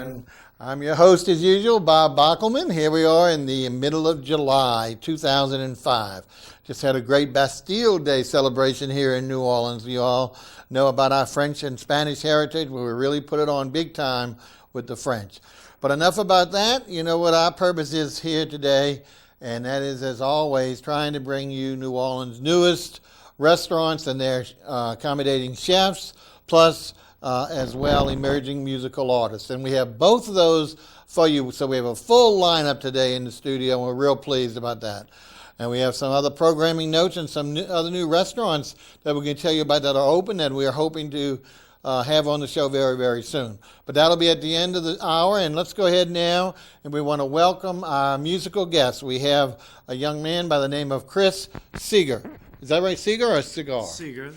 And I'm your host, as usual, Bob Bockelman. Here we are in the middle of July 2005. Just had a great Bastille Day celebration here in New Orleans. You all know about our French and Spanish heritage. We really put it on big time with the French. But enough about that. You know what our purpose is here today, and that is, as always, trying to bring you New Orleans' newest restaurants and their accommodating chefs, plus as well emerging musical artists. And we have both of those for you. So we have a full lineup today in the studio, and we're real pleased about that. And we have some other programming notes and some other new restaurants that we're going to tell you about that are open that we are hoping to have on the show very, very soon. But that'll be at the end of the hour. And let's go ahead now, and we want to welcome our musical guests. We have a young man by the name of Chris Seger. Is that right, Seger or Cigar? Seger.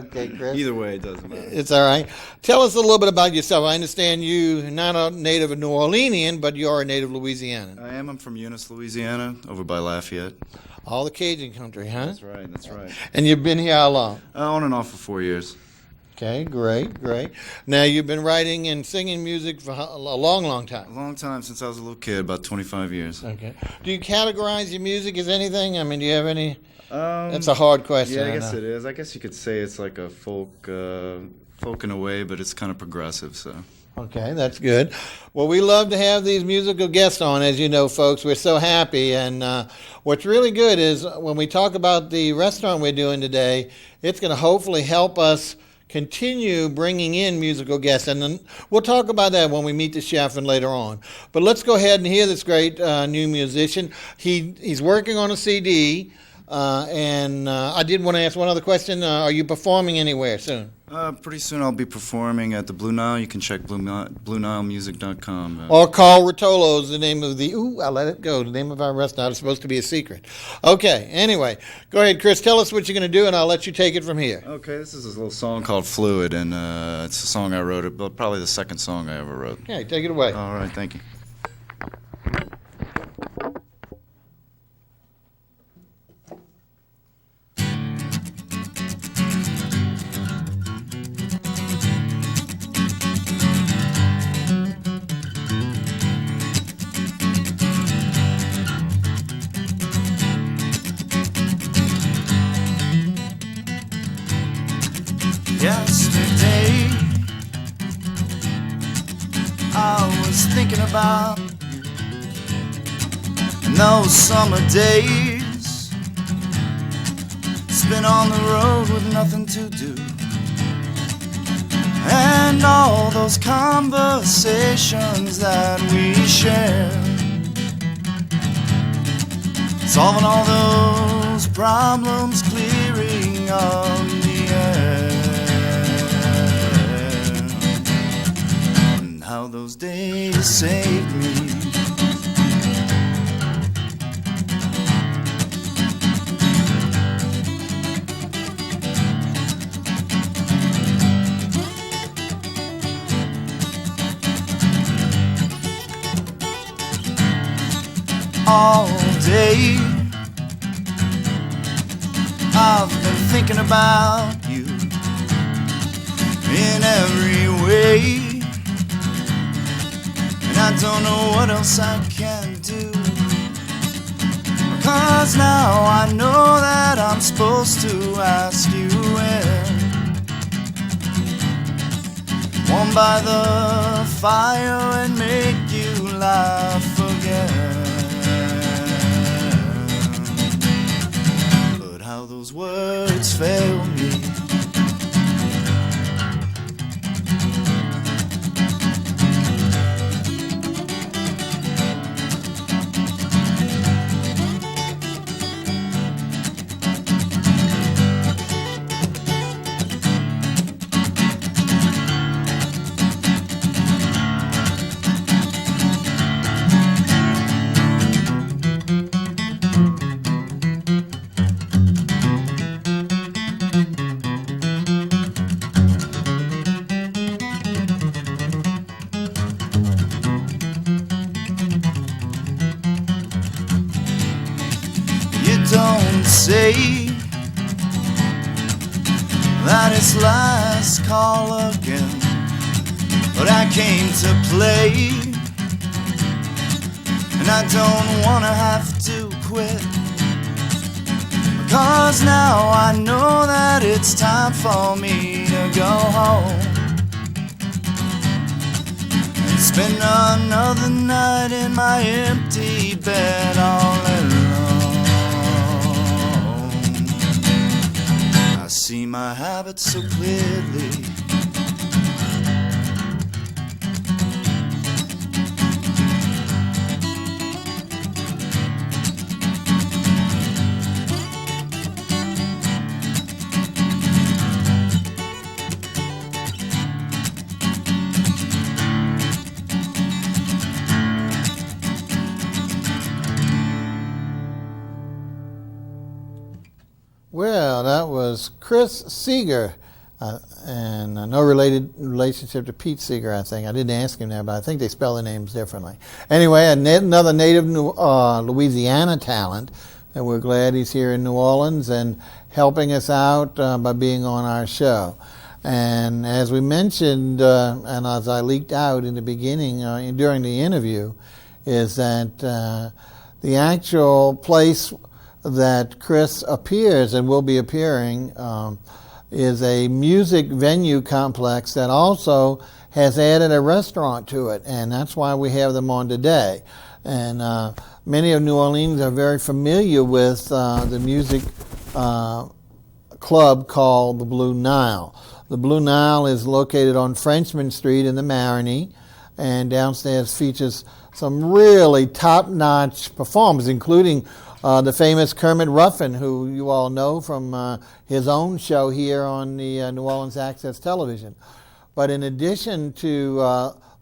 Okay, Chris. Either way, it doesn't matter. It's all right. Tell us a little bit about yourself. I understand you're not a native of New Orleanian, but you are a native Louisianan. I am. I'm from Eunice, Louisiana, over by Lafayette. All the Cajun country, huh? That's right. That's right. And you've been here how long? On and off for 4 years. Okay, great. Now, you've been writing and singing music for a long, long time. A long time, since I was a little kid, about 25 years. Okay. Do you categorize your music as anything? I mean, do you have any? That's a hard question. Yeah, I guess it is. I guess you could say it's like a folk in a way, but it's kind of progressive, so. Okay, that's good. Well, we love to have these musical guests on, as you know, folks. We're so happy. And what's really good is when we talk about the restaurant we're doing today, it's going to hopefully help us continue bringing in musical guests, and then we'll talk about that when we meet the chef and later on. But let's go ahead and hear this great new musician. He's working on a CD, and I did want to ask one other question. Are you performing anywhere soon? Pretty soon I'll be performing at the Blue Nile. You can check BlueNileMusic.com. Or call Rotolos, the name of I'll let it go. The name of our restaurant is supposed to be a secret. Okay, anyway, go ahead, Chris. Tell us what you're going to do, and I'll let you take it from here. Okay, this is a little song called Fluid, and it's a song I wrote, but probably the second song I ever wrote. Okay, take it away. All right, thank you. Yesterday, I was thinking about you and those summer days spent on the road with nothing to do, and all those conversations that we shared, solving all those problems, clearing up the air. How those days saved me. All day I've been thinking about you in every way. I don't know what else I can do, 'cause now I know that I'm supposed to ask you in, warm by the fire, and make you laugh again. But how those words fail me. Don't say that it's last call again. but I came to play, and I don't wanna have to quit, because now I know that it's time for me to go home and spend another night in my empty bed all alone. I see my habits so clearly, Well, that was Chris Seger, and no relationship to Pete Seeger, I think. I didn't ask him that, but I think they spell the names differently. Anyway, another native Louisiana talent, and we're glad he's here in New Orleans and helping us out by being on our show. And as we mentioned, and as I leaked out in the beginning during the interview, is that the actual place that Chris appears and will be appearing is a music venue complex that also has added a restaurant to it, and that's why we have them on today. And many of New Orleans are very familiar with the music club called the Blue Nile. The Blue Nile is located on Frenchman Street in the Marigny, and downstairs features some really top-notch performers, including the famous Kermit Ruffin, who you all know from his own show here on the New Orleans Access Television. But in addition to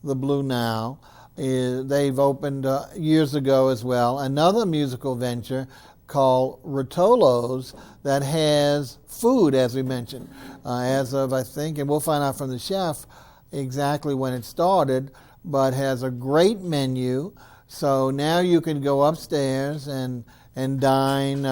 the Blue Nile, they've opened years ago as well another musical venture called Rotolos that has food, as we mentioned, as of, I think, and we'll find out from the chef exactly when it started, but has a great menu. So now you can go upstairs and dine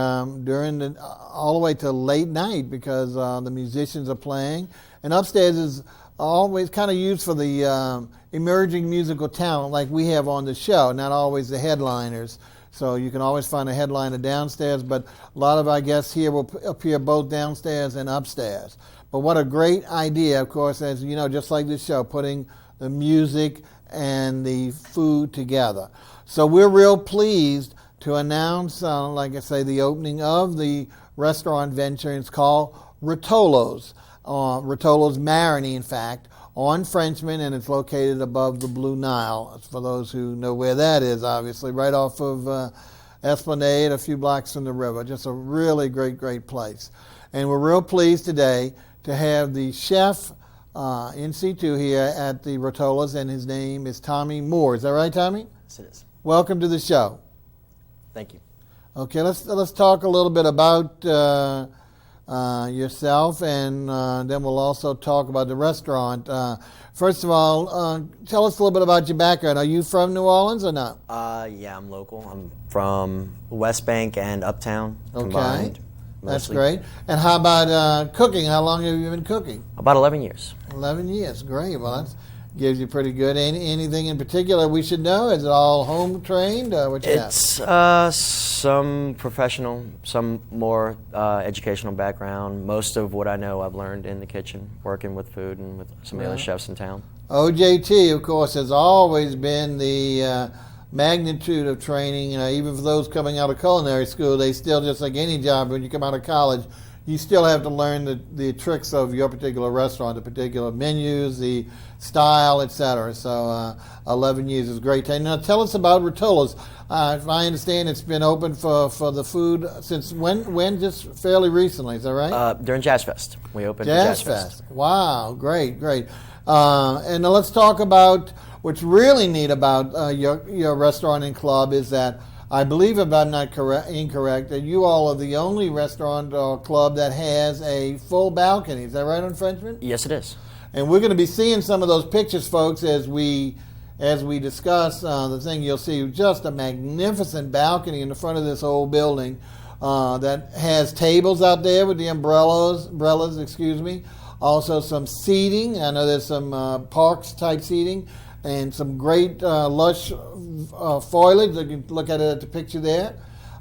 during all the way to late night, because the musicians are playing. And upstairs is always kind of used for the emerging musical talent like we have on the show, not always the headliners. So you can always find a headliner downstairs, but a lot of our guests here will appear both downstairs and upstairs. But what a great idea, of course, as you know, just like this show, putting the music and the food together. So we're real pleased to announce, like I say, the opening of the restaurant venture. It's called Rotolos, Rotolos Marigny, in fact, on Frenchman, and it's located above the Blue Nile. For those who know where that is, obviously, right off of Esplanade, a few blocks from the river. Just a really great, great place. And we're real pleased today to have the chef in situ here at the Rotolos, and his name is Tommy Moore. Is that right, Tommy? Yes, it is. Welcome to the show. Thank you. Okay, let's talk a little bit about yourself, and then we'll also talk about the restaurant. First of all, tell us a little bit about your background. Are you from New Orleans or not? Yeah, I'm local. I'm from West Bank and Uptown combined. That's mostly. great. And how about cooking? How long have you been cooking? About 11 years. 11 years. Great. Well, that gives you pretty good. Anything in particular we should know? Is it all home trained? What you It's some professional, some more educational background. Most of what I know I've learned in the kitchen, working with food and with some of the other chefs in town. OJT, of course, has always been the magnitude of training. Even for those coming out of culinary school, they still, just like any job, when you come out of college, you still have to learn the tricks of your particular restaurant, the particular menus, the style, etc. So 11 years is great. Now tell us about Rotolos. If I understand, it's been open for the food since when? Just fairly recently, is that right? During Jazz Fest. We opened Jazz for Jazz Fest. Wow, great. And now let's talk about what's really neat about your restaurant and club is that I believe, if I'm not incorrect, that you all are the only restaurant or club that has a full balcony. Is that right on Frenchman? Yes, it is. And we're going to be seeing some of those pictures, folks, as we discuss the thing. You'll see just a magnificent balcony in the front of this old building that has tables out there with the umbrellas, Also some seating. I know there's some parks type seating and some great lush foliage. You can look at it at the picture there.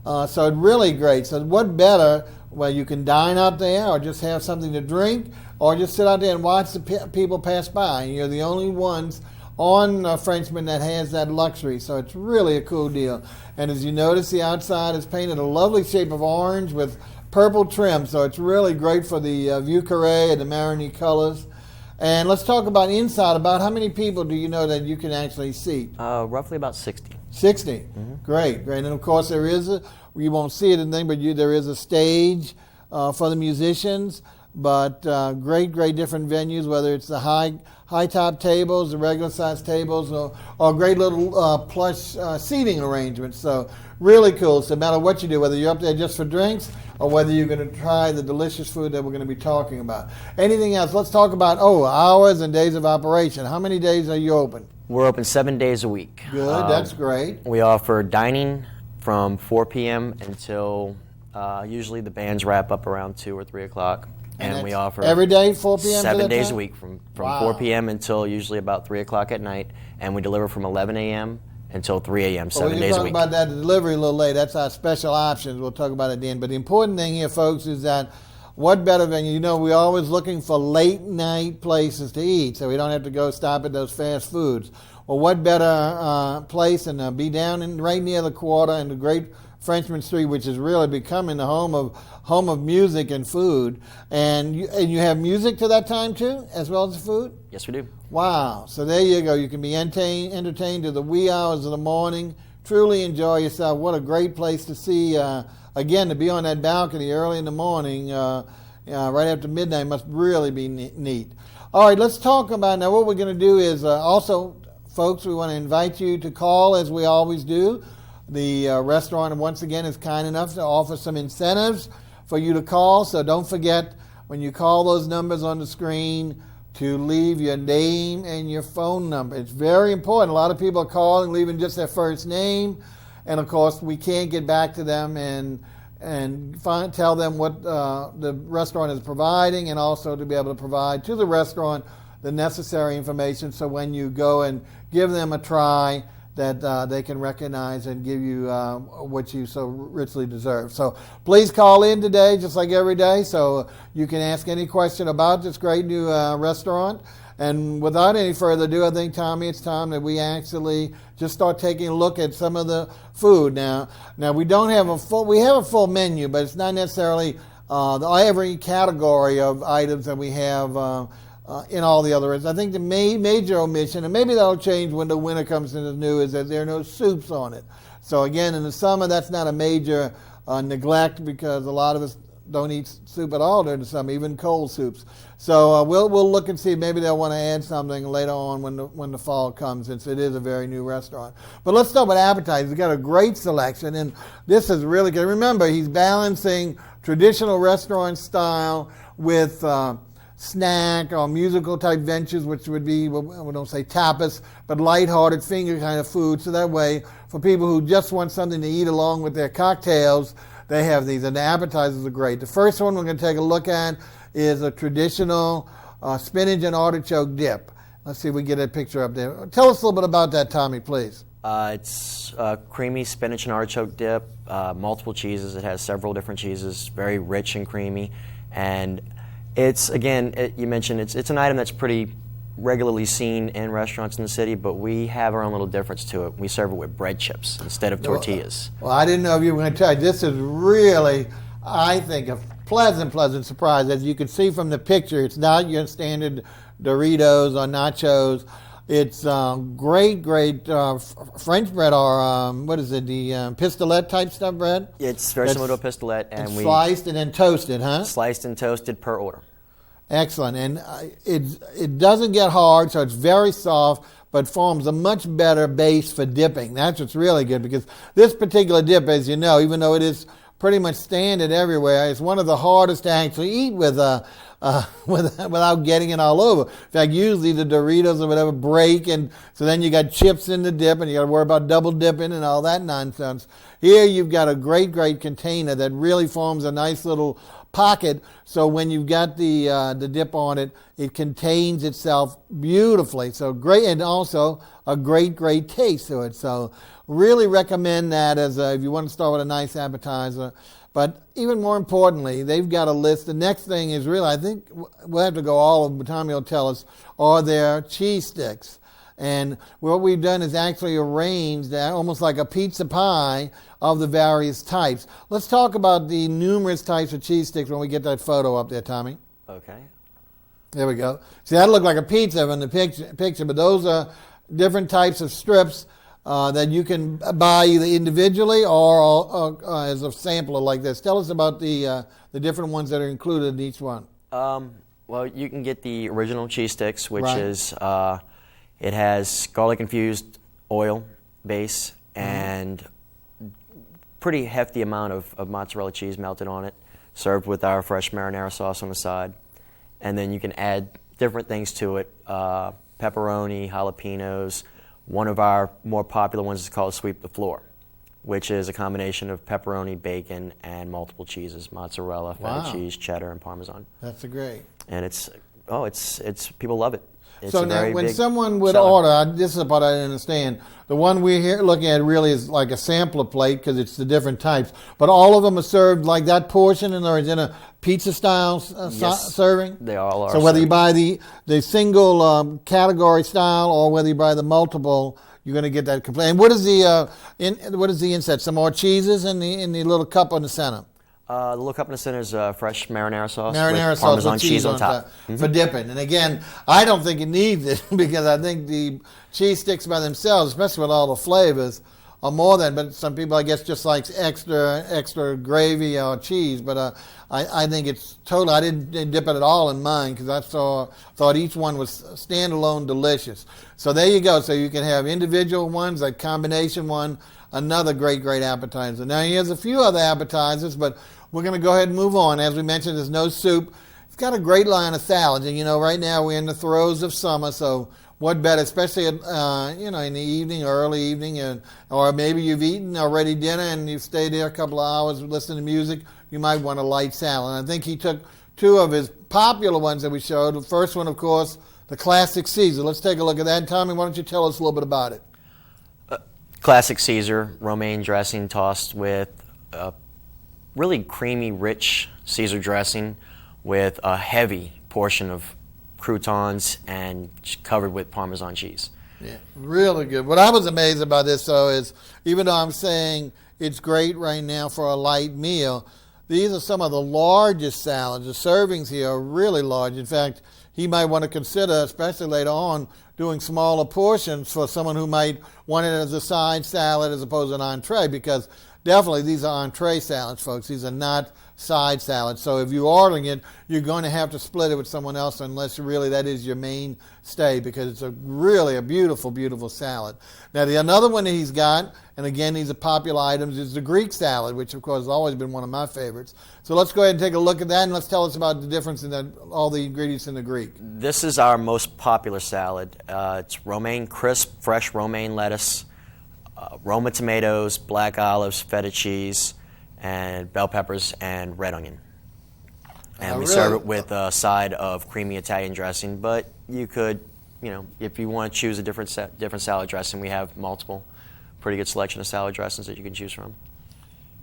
So it's really great. So what better, well, you can dine out there or just have something to drink or just sit out there and watch the people pass by. And you're the only ones on Frenchman that has that luxury. So it's really a cool deal. And as you notice, the outside is painted a lovely shape of orange with purple trim. So it's really great for the Vieux Carré and the Marigny colors. And let's talk about inside. About how many people do you know that you can actually seat? Roughly about 60. 60. Mm-hmm. Great. And of course there is you won't see it in anything, but there is a stage for the musicians. But great different venues, whether it's the high top tables, the regular size tables, or great little plush seating arrangements. So really cool. So no matter what you do, whether you're up there just for drinks or whether you're going to try the delicious food that we're going to be talking about. Anything else? Let's talk about hours and days of operation. How many days are you open? We're open 7 days a week. Good, that's great. We offer dining from 4 p.m. until usually the bands wrap up around 2 or 3 o'clock. And we offer every day, 4 p.m. 7 days a week from 4 p.m. until usually about 3 o'clock at night. And we deliver from 11 a.m. until 3 a.m. 7 days a week. We'll talk about that, the delivery a little later. That's our special options. We'll talk about it then. But the important thing here, folks, is that what better venue? You know, we're always looking for late night places to eat, so we don't have to go stop at those fast foods. Well, what better place than be down right near the quarter in the great Frenchman Street, which is really becoming the home of music and food. And you have music to that time too, as well as the food? Yes, we do. Wow. So there you go. You can be entertained to the wee hours of the morning. Truly enjoy yourself. What a great place to see. Again, to be on that balcony early in the morning, right after midnight, must really be neat. All right, let's talk about now. What we're going to do is also, folks, we want to invite you to call, as we always do. The restaurant, once again, is kind enough to offer some incentives for you to call. So don't forget, when you call those numbers on the screen, to leave your name and your phone number. It's very important. A lot of people are calling, leaving just their first name. And, of course, we can't get back to them and tell them what the restaurant is providing, and also to be able to provide to the restaurant the necessary information so when you go and give them a try, that they can recognize and give you what you so richly deserve. So please call in today, just like every day, so you can ask any question about this great new restaurant. And without any further ado, I think, Tommy, it's time that we actually just start taking a look at some of the food. Now we don't have we have a full menu, but it's not necessarily every category of items that we have in all the other restaurants. I think the major omission, and maybe that'll change when the winter comes into the new, is that there are no soups on it. So again, in the summer, that's not a major neglect, because a lot of us don't eat soup at all during the summer, even cold soups. So we'll look and see. Maybe they'll want to add something later on when the fall comes, since it is a very new restaurant. But let's start with appetizers. We've got a great selection, and this is really good. Remember, he's balancing traditional restaurant style with snack or musical type ventures, which would be, we don't say tapas, but lighthearted finger kind of food. So that way, for people who just want something to eat along with their cocktails, they have these, and the appetizers are great. The first one we're going to take a look at is a traditional spinach and artichoke dip. Let's see if we get a picture up there. Tell us a little bit about that, Tommy, please. It's creamy spinach and artichoke dip, multiple cheeses. It has several different cheeses, very rich and creamy. And it's, again, you mentioned it's an item that's pretty regularly seen in restaurants in the city, but we have our own little difference to it. We serve it with bread chips instead of tortillas. Well, I didn't know if you were going to tell you. This is really, I think, a pleasant surprise. As you can see from the picture, it's not your standard Doritos or nachos. It's great French bread, or what is it, the pistolette type stuff bread? It's very similar to a pistolette. And we sliced and then toasted, huh? Sliced and toasted per order. Excellent. And it doesn't get hard, so it's very soft, but forms a much better base for dipping. That's what's really good, because this particular dip, as you know, even though it is pretty much standard everywhere, it's one of the hardest to actually eat with without getting it all over. In fact, usually the Doritos or whatever break, and so then you got chips in the dip, and you got to worry about double dipping and all that nonsense. Here you've got a great container that really forms a nice little pocket, so when you've got the dip on it, it contains itself beautifully. So great, and also a great taste to it. So really recommend that as if you want to start with a nice appetizer. But even more importantly, they've got a list. The next thing is really, I think we'll have to go all of them, but Tommy will tell us, are their cheese sticks. And what we've done is actually arranged almost like a pizza pie of the various types. Let's talk about the numerous types of cheese sticks when we get that photo up there, Tommy. Okay. There we go. See, that looked like a pizza in the picture, but those are different types of strips that you can buy either individually or as a sampler like this. Tell us about the different ones that are included in each one. Well, you can get the original cheese sticks, which Right. is it has garlic-infused oil base and pretty hefty amount of mozzarella cheese melted on it, served with our fresh marinara sauce on the side. And then you can add different things to it, pepperoni, jalapenos. One of our more popular ones is called Sweep the Floor, which is a combination of pepperoni, bacon, and multiple cheeses, mozzarella, feta Wow. cheese, cheddar, and Parmesan. That's great. And it's people love it. It's So a now, very when big someone would seller. order, this is the part I didn't understand. The one we're here looking at really is like a sampler plate because it's the different types. But all of them are served like that portion, and is in a pizza style Yes, serving. they all are. So whether you served. buy the single category style or whether you buy the multiple, you're going to get that complete. And what is the insert? Some more cheeses in the little cup in the center. The little cup in the center is fresh marinara sauce Marinara with sauce Parmesan with cheese on top. for dipping. And again, I don't think it needs it because I think the cheese sticks by themselves, especially with all the flavors, are more than. But some people, I guess, just like extra gravy or cheese. But I think it's totally. I didn't dip it at all in mine because I thought each one was standalone delicious. So there you go. So you can have individual ones, like combination one. Another great appetizer. Now here's a few other appetizers, but we're going to go ahead and move on. As we mentioned, there's no soup. It's got a great line of salads, and right now we're in the throes of summer, so what better, especially in the evening, early evening, or maybe you've eaten already dinner and you've stayed there a couple of hours listening to music. You might want a light salad. And I think he took two of his popular ones that we showed. The first one, of course, the classic Caesar. Let's take a look at that. Tommy, why don't you tell us a little bit about it? Classic Caesar, romaine dressing tossed with a really creamy, rich Caesar dressing with a heavy portion of croutons and covered with Parmesan cheese. Yeah, really good. What I was amazed about this, though, is even though I'm saying it's great right now for a light meal, these are some of the largest salads. The servings here are really large. In fact, he might want to consider, especially later on, doing smaller portions for someone who might want it as a side salad as opposed to an entree, because definitely these are entree salads, folks. These are not side salads. So if you're ordering it, you're going to have to split it with someone else unless really that is your mainstay, because it's really a beautiful, beautiful salad. Now, another one that he's got, and again, these are popular items, is the Greek salad, which, of course, has always been one of my favorites. So let's go ahead and take a look at that, and let's tell us about the difference in all the ingredients in the Greek. This is our most popular salad. It's romaine crisp, fresh romaine lettuce, Roma tomatoes, black olives, feta cheese, and bell peppers and red onion. And we serve it with a side of creamy Italian dressing. But you could, if you want to choose a different salad dressing, we have multiple. Pretty good selection of salad dressings that you can choose from.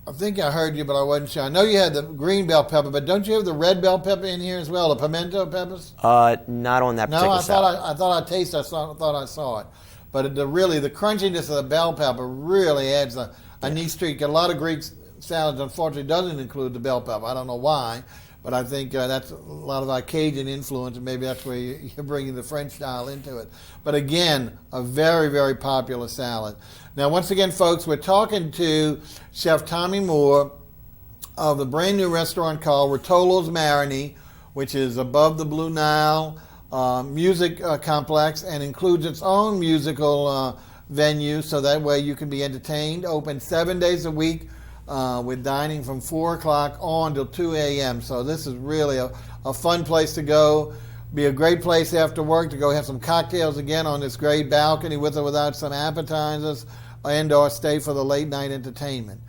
I think I heard you, but I wasn't sure. I know you had the green bell pepper, but don't you have the red bell pepper in here as well, the pimento peppers? Not on that particular salad. I thought I thought I saw it. But the crunchiness of the bell pepper really adds a neat streak. A lot of Greek salads, unfortunately, doesn't include the bell pepper. I don't know why, but I think that's a lot of our Cajun influence, and maybe that's where you're bringing the French style into it. But again, a very, very popular salad. Now, once again, folks, we're talking to Chef Tommy Moore of the brand new restaurant called Rotolos Marini, which is above the Blue Nile music complex and includes its own musical venue, so that way you can be entertained. Open 7 days a week, We're dining from 4 o'clock on till 2 a.m. So this is really a fun place to go. Be a great place after work to go have some cocktails again on this great balcony with or without some appetizers, and or stay for the late night entertainment.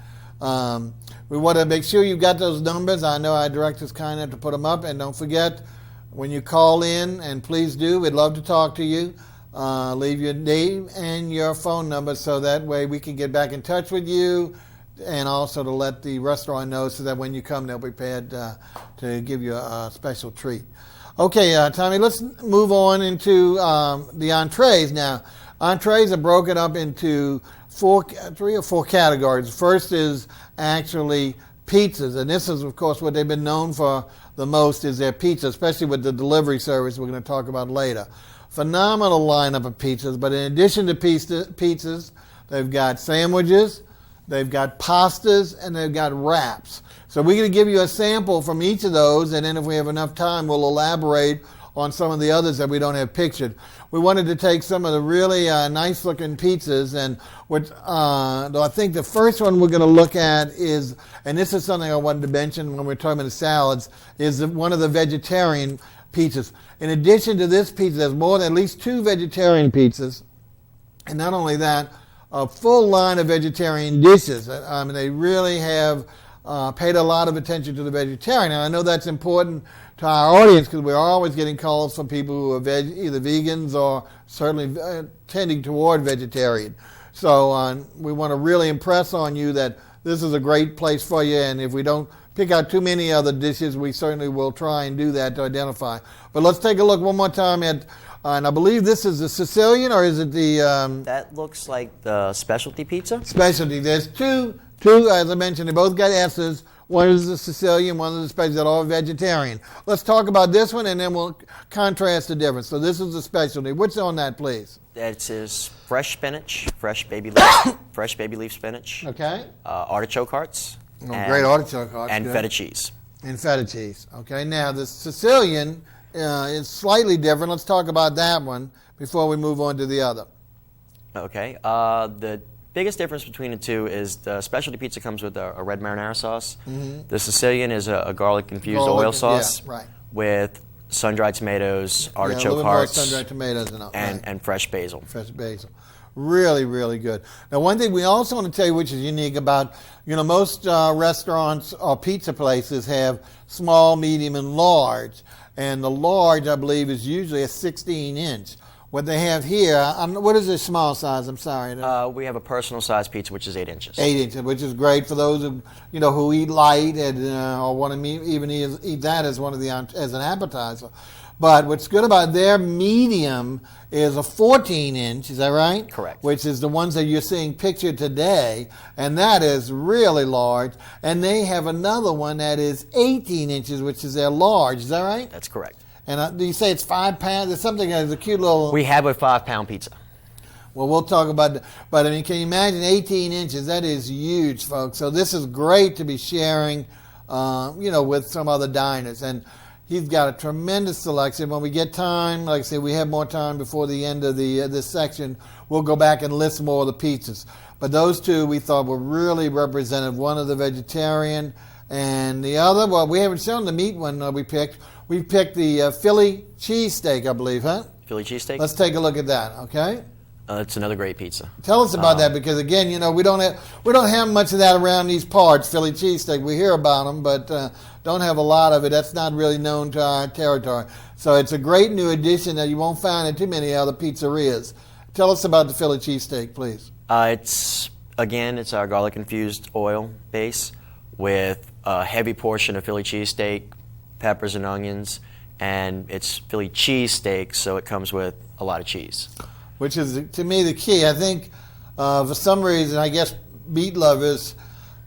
We want to make sure you've got those numbers. I know our director's kind enough to put them up. And don't forget, when you call in, and please do, we'd love to talk to you. Leave your name and your phone number so that way we can get back in touch with you, and also to let the restaurant know so that when you come, they'll be prepared to give you a special treat. Okay, Tommy, let's move on into the entrees. Now, entrees are broken up into 3 or 4 categories. First is actually pizzas, and this is, of course, what they've been known for the most is their pizza, especially with the delivery service we're going to talk about later. Phenomenal lineup of pizzas, but in addition to pizzas, they've got sandwiches, they've got pastas, and they've got wraps. So we're going to give you a sample from each of those, and then if we have enough time, we'll elaborate on some of the others that we don't have pictured. We wanted to take some of the really nice-looking pizzas, and I think the first one we're going to look at is, and this is something I wanted to mention when we're talking about the salads, is one of the vegetarian pizzas. In addition to this pizza, there's more than at least 2 vegetarian pizzas, and not only that, a full line of vegetarian dishes. I mean, they really have paid a lot of attention to the vegetarian. And I know that's important to our audience because we're always getting calls from people who are either vegans or certainly tending toward vegetarian. So we want to really impress on you that this is a great place for you, and if we don't pick out too many other dishes, we certainly will try and do that to identify. But let's take a look one more time at, and I believe this is the Sicilian, or is it the... That looks like the specialty pizza. Specialty. There's two, as I mentioned, they both got S's. One is the Sicilian, one is the specialty, they're all vegetarian. Let's talk about this one, and then we'll contrast the difference. So this is the specialty. What's on that, please? That is fresh spinach, fresh baby leaf spinach. Okay. Artichoke hearts. Great artichoke hearts. And good. feta cheese. And feta cheese. Okay. Now the Sicilian is slightly different. Let's talk about that one before we move on to the other. Okay. The biggest difference between the two is the specialty pizza comes with a red marinara sauce. Mm-hmm. The Sicilian is a garlic-infused oil sauce with sun-dried tomatoes, artichoke hearts, sun-dried tomatoes and fresh basil. Fresh basil. Really, really good. Now, one thing we also want to tell you, which is unique about, most restaurants or pizza places have small, medium, and large. And the large, I believe, is usually a 16-inch. What they have here, what is the small size? I'm sorry. We have a personal size pizza, which is 8 inches. 8 inches, which is great for those who eat light and or want to even eat that as as an appetizer. But what's good about their medium is a 14-inch. Is that right? Correct. Which is the ones that you're seeing pictured today, and that is really large. And they have another one that is 18 inches, which is their large. Is that right? That's correct. And do you say it's 5 pounds? There's something that's a cute little... We have a 5-pound pizza. Well, we'll talk about... But, I mean, can you imagine 18 inches? That is huge, folks. So this is great to be sharing, with some other diners. And he's got a tremendous selection. When we get time, like I say, we have more time before the end of this section, we'll go back and list more of the pizzas. But those two we thought were really representative. One of the vegetarian, and the other, well, we haven't shown the meat one we picked. We picked the Philly cheesesteak, I believe, huh? Philly cheesesteak? Let's take a look at that, okay? It's another great pizza. Tell us about that, because again, we don't have much of that around these parts. Philly cheesesteak, we hear about them, but don't have a lot of it. That's not really known to our territory. So it's a great new addition that you won't find in too many other pizzerias. Tell us about the Philly cheesesteak, please. It's our garlic infused oil base with a heavy portion of Philly cheesesteak, peppers and onions, and it's Philly cheesesteak, so it comes with a lot of cheese. Which is, to me, the key. I think for some reason, I guess meat lovers,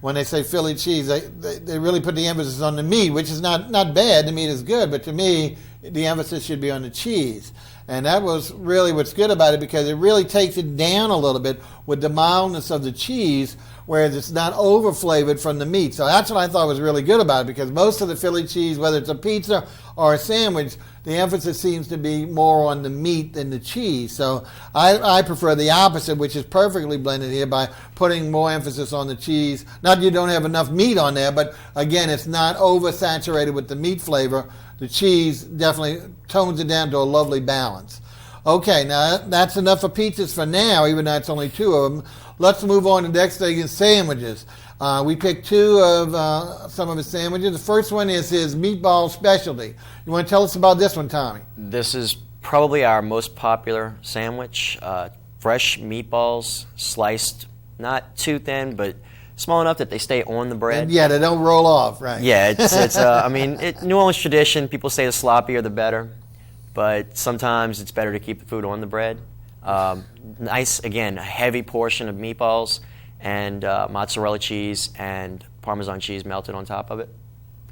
when they say Philly cheese, they really put the emphasis on the meat, which is not bad. The meat is good, but to me, the emphasis should be on the cheese. And that was really what's good about it, because it really takes it down a little bit with the mildness of the cheese, whereas it's not over flavored from the meat. So that's what I thought was really good about it, because most of the Philly cheese, whether it's a pizza or a sandwich, the emphasis seems to be more on the meat than the cheese. So I prefer the opposite, which is perfectly blended here by putting more emphasis on the cheese. Not that you don't have enough meat on there, but again, it's not oversaturated with the meat flavor. The cheese definitely tones it down to a lovely balance. Okay, now that's enough for pizzas for now, even though it's only 2 of them. Let's move on to the next thing is sandwiches. We picked 2 of some of his sandwiches. The first one is his meatball specialty. You want to tell us about this one, Tommy? This is probably our most popular sandwich. Fresh meatballs, sliced not too thin, but small enough that they stay on the bread. And yeah, they don't roll off, right? Yeah, it's I mean, New Orleans tradition, people say the sloppier the better, but sometimes it's better to keep the food on the bread. Nice, again, a heavy portion of meatballs and mozzarella cheese and Parmesan cheese melted on top of it.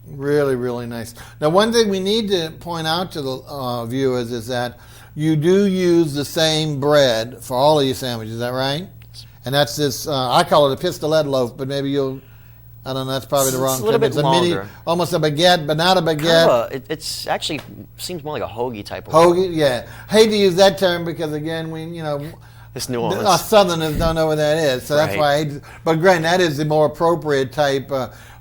Really, really nice. Now, one thing we need to point out to the viewers is that you do use the same bread for all of your sandwiches, is that right? And that's this, I call it a pistolette loaf, but maybe you'll, I don't know, that's probably the wrong It's a little term. bit It's longer. Almost a baguette, but not a baguette. It's actually seems more like a hoagie type of Hoagie, yeah. Hate to use that term because, again, It's New Orleans. us Southerners don't know what that is, so that's Right. why I hate to, but granted, that is the more appropriate type.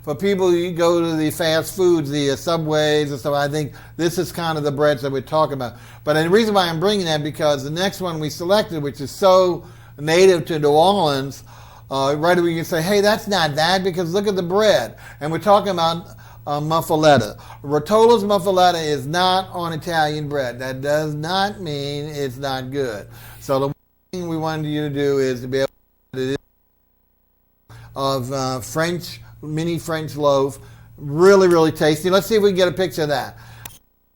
For people who go to the fast foods, the Subways and stuff, I think this is kind of the breads that we're talking about. But the reason why I'm bringing that, because the next one we selected, which is so native to New Orleans, right away you can say, hey, that's not that, because look at the bread. And we're talking about muffaletta. Rotolos muffaletta is not on Italian bread. That does not mean it's not good. So the thing we wanted you to do is to be able to of mini French loaf, really, really tasty. Let's see if we can get a picture of that.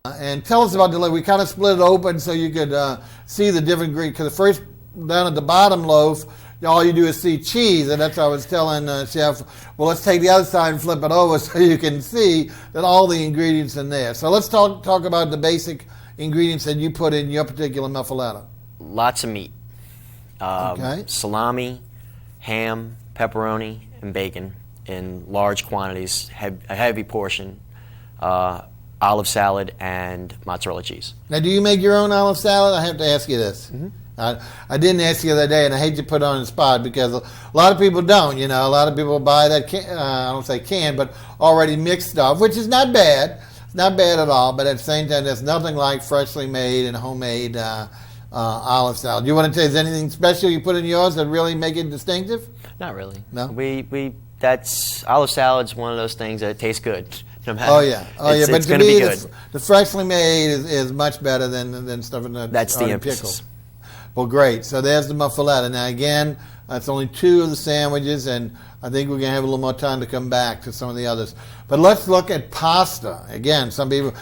And tell us about the loaf. We kind of split it open so you could see the different ingredients. Because the first, down at the bottom loaf, all you do is see cheese, and that's what I was telling Chef. Well, let's take the other side and flip it over so you can see that all the ingredients in there. So let's talk about the basic ingredients that you put in your particular muffaletta. Lots of meat. Okay. Salami, ham, pepperoni, and bacon in large quantities, a heavy portion, olive salad, and mozzarella cheese. Now, do you make your own olive salad? I have to ask you this. Mm-hmm. I didn't ask you the other day, and I hate to put it on the spot because a lot of people don't. A lot of people buy that I don't say canned, but already mixed stuff, which is not bad. It's not bad at all, but at the same time, there's nothing like freshly made and homemade olive salad. Do you want to tell us anything special you put in yours that really make it distinctive? Not really. No? That's olive salad's one of those things that tastes good. No matter. Oh yeah. But It's to going to me, be good. the freshly made is much better than stuff in That's the already emphasis. pickled. Well, great. So there's the muffaletta. Now, again, it's only 2 of the sandwiches, and I think we're going to have a little more time to come back to some of the others. But let's look at pasta. Again, some people,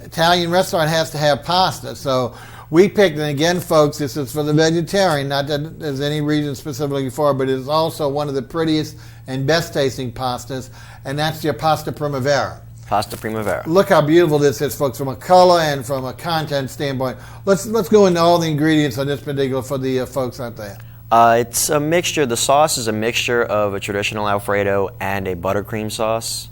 Italian restaurant has to have pasta. So we picked, and again, folks, this is for the vegetarian, not that there's any reason specifically for it, but it is also one of the prettiest and best tasting pastas, and that's your pasta primavera. Pasta primavera. Look how beautiful this is, folks, from a color and from a content standpoint. Let's go into all the ingredients on this particular for the folks out there. It's a mixture. The sauce is a mixture of a traditional Alfredo and a buttercream sauce.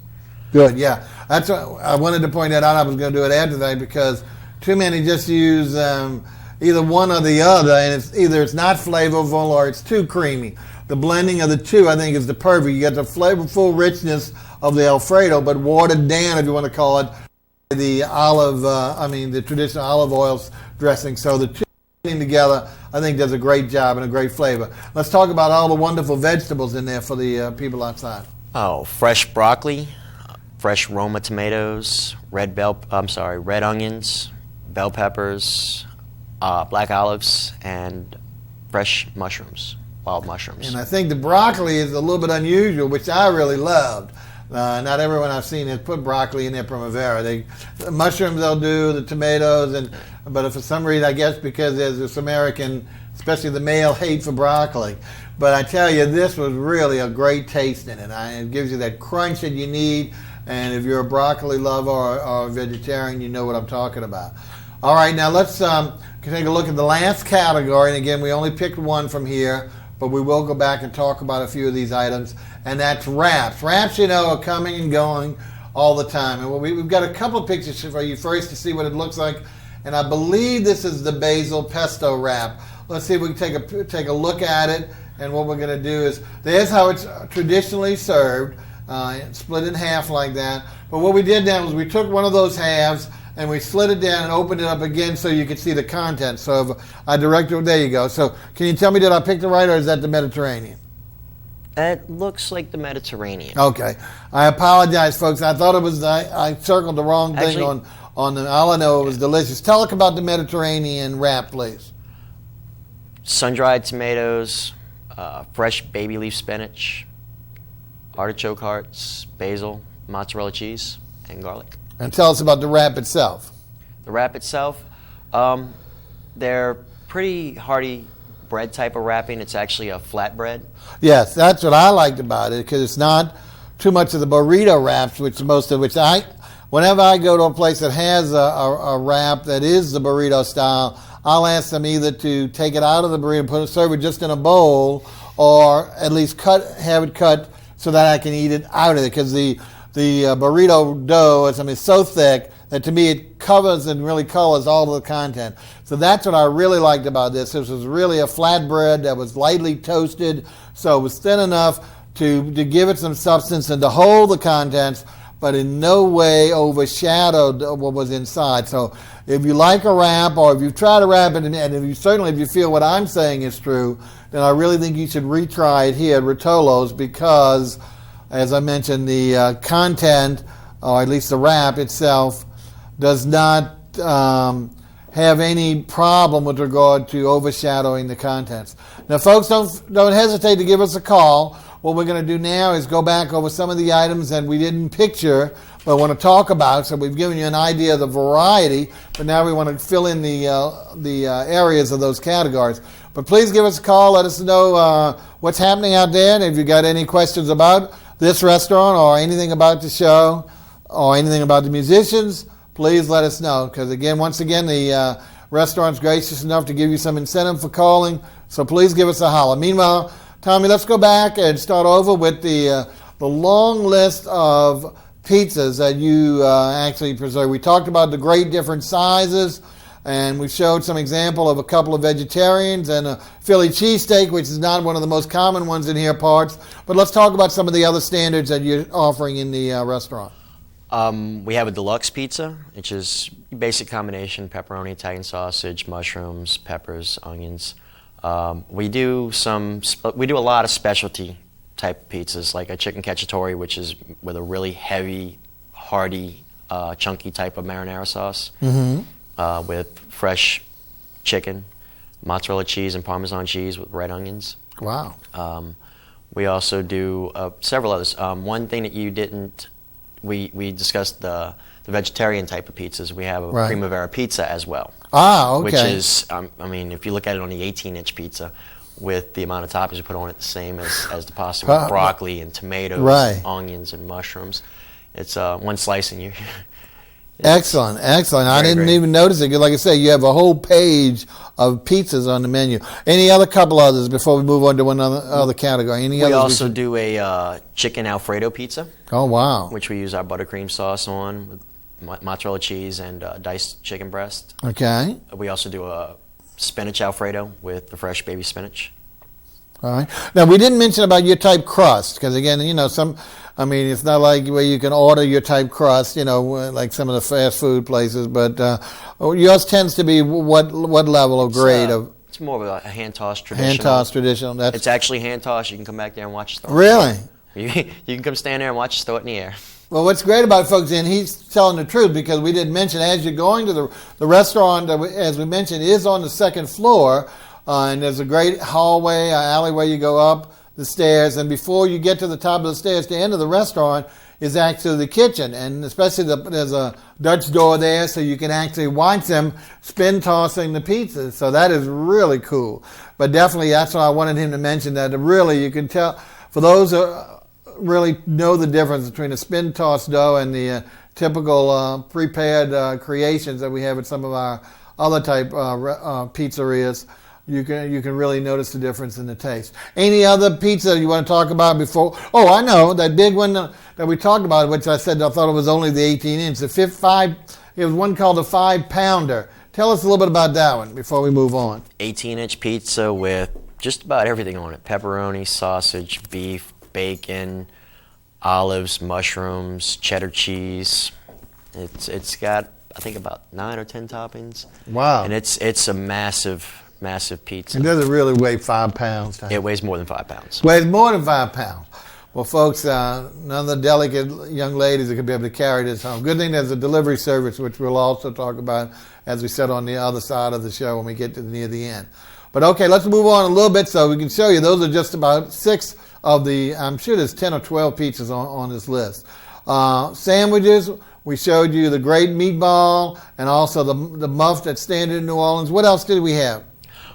Good, yeah. That's what I wanted to point that out. I was going to do it after that because too many just use either one or the other, and it's not flavorful or it's too creamy. The blending of the two, I think, is the perfect. You get the flavorful richness of the Alfredo, but watered down, if you want to call it, the traditional olive oil dressing. So the two together, I think, does a great job and a great flavor. Let's talk about all the wonderful vegetables in there for the people outside. Oh, fresh broccoli, fresh Roma tomatoes, red onions, bell peppers, black olives, and fresh mushrooms, wild mushrooms. And I think the broccoli is a little bit unusual, which I really loved. Not everyone I've seen has put broccoli in their primavera. The mushrooms they'll do, the tomatoes, but if for some reason, I guess because there's this American, especially the male hate for broccoli. But I tell you, this was really a great taste in it. It gives you that crunch that you need, And if you're a broccoli lover or a vegetarian, you know what I'm talking about. All right, now let's take a look at the last category. And again, we only picked one from here, but we will go back and talk about a few of these items. And that's wraps. Wraps, you know, are coming and going all the time. And we've got a couple of pictures for you first to see what it looks like. And I believe this is the basil pesto wrap. Let's see if we can take a look at it. And what we're going to do is, there's how it's traditionally served, split in half like that. But what we did now was we took one of those halves and we slid it down and opened it up again so you could see the content. So if I direct it, there you go. So can you tell me, did I pick the right, or is that the Mediterranean? It looks like the Mediterranean. Okay. I apologize, folks. I thought it was, I circled the wrong thing. Actually, on the, all I know, it was delicious. Tell us about the Mediterranean wrap, please. Sun-dried tomatoes, fresh baby leaf spinach, artichoke hearts, basil, mozzarella cheese, and garlic. And tell us about the wrap itself. The wrap itself, they're pretty hearty bread type of wrapping. It's actually a flatbread. Yes, that's what I liked about it, because it's not too much of the burrito wraps, whenever I go to a place that has a wrap that is the burrito style, I'll ask them either to take it out of the burrito, serve it just in a bowl, or at least have it cut so that I can eat it out of it, because the burrito dough is so thick that to me it covers and really colors all of the content. So that's what I really liked about this. This was really a flatbread that was lightly toasted, so it was thin enough to give it some substance and to hold the contents, but in no way overshadowed what was inside. So if you like a wrap, or if you've tried a wrap, and if you feel what I'm saying is true, then I really think you should retry it here at Rotolos, because, as I mentioned, the content, or at least the wrap itself, does not have any problem with regard to overshadowing the contents. Now, folks, don't hesitate to give us a call. What we're going to do now is go back over some of the items that we didn't picture but want to talk about. So we've given you an idea of the variety, but now we want to fill in the areas of those categories. But please give us a call. Let us know what's happening out there, and if you've got any questions about this restaurant or anything about the show or anything about the musicians, please let us know. Because once again, the restaurant's gracious enough to give you some incentive for calling. So please give us a holler. Meanwhile, Tommy, let's go back and start over with the long list of pizzas that you actually preserve. We talked about the great different sizes, and we showed some example of a couple of vegetarians and a Philly cheesesteak, which is not one of the most common ones in here parts. But let's talk about some of the other standards that you're offering in the restaurant. We have a deluxe pizza, which is a basic combination: pepperoni, Italian sausage, mushrooms, peppers, onions. We do a lot of specialty type pizzas, like a chicken cacciatore, which is with a really heavy, hearty, chunky type of marinara sauce, with fresh chicken, mozzarella cheese, and Parmesan cheese with red onions. Wow. We also do several others. One thing that you didn't, we discussed the vegetarian type of pizzas. We have a Primavera pizza as well. Ah, okay. Which is, if you look at it on the 18-inch pizza, with the amount of toppings we put on it, the same as the pasta, with broccoli and tomatoes, onions and mushrooms. It's one slice and you. Excellent. I didn't even notice it. Like I say, you have a whole page of pizzas on the menu. Any other couple others before we move on to one other category? We also do a chicken Alfredo pizza. Oh, wow. Which we use our buttercream sauce on, with mozzarella cheese and diced chicken breast. Okay. We also do a spinach Alfredo with the fresh baby spinach. All right. Now, we didn't mention about your type crust, because again, it's not like where you can order your type crust, like some of the fast food places, but yours tends to be what level of grade of? It's more of a hand-tossed traditional. Hand-tossed traditional. It's actually hand-tossed. You can come back there and watch us throw it. Really? You can come stand there and watch us throw it in the air. Well, what's great about it, folks, and he's telling the truth, because we didn't mention, as you're going to the restaurant, as we mentioned, is on the second floor, and there's a great hallway, alleyway you go up the stairs, and before you get to the top of the stairs, the end of the restaurant is actually the kitchen, and especially there's a Dutch door there, so you can actually watch them spin tossing the pizzas. So that is really cool. But definitely, that's what I wanted him to mention, that really you can tell, for those really know the difference between a spin toss dough and the typical prepared creations that we have at some of our other type pizzerias, you can really notice the difference in the taste. Any other pizza you want to talk about before? Oh, I know that big one that we talked about, which I said I thought it was only the 18-inch. It was one called a 5-pounder. Tell us a little bit about that one before we move on. 18-inch pizza with just about everything on it: pepperoni, sausage, beef, bacon, olives, mushrooms, cheddar cheese. It's got, I think, about 9 or 10 toppings. Wow! And it's a massive pizza. And does it really weigh 5 pounds? Tom? It weighs more than 5 pounds. Weighs more than 5 pounds. Well, folks, none of the delicate young ladies that could be able to carry this home. Good thing there's a delivery service, which we'll also talk about, as we said, on the other side of the show when we get to near the end. But okay, let's move on a little bit so we can show you. Those are just about 6 of the, I'm sure there's 10 or 12 pizzas on this list. Sandwiches, we showed you the great meatball and also the muff that's standard in New Orleans. What else did we have?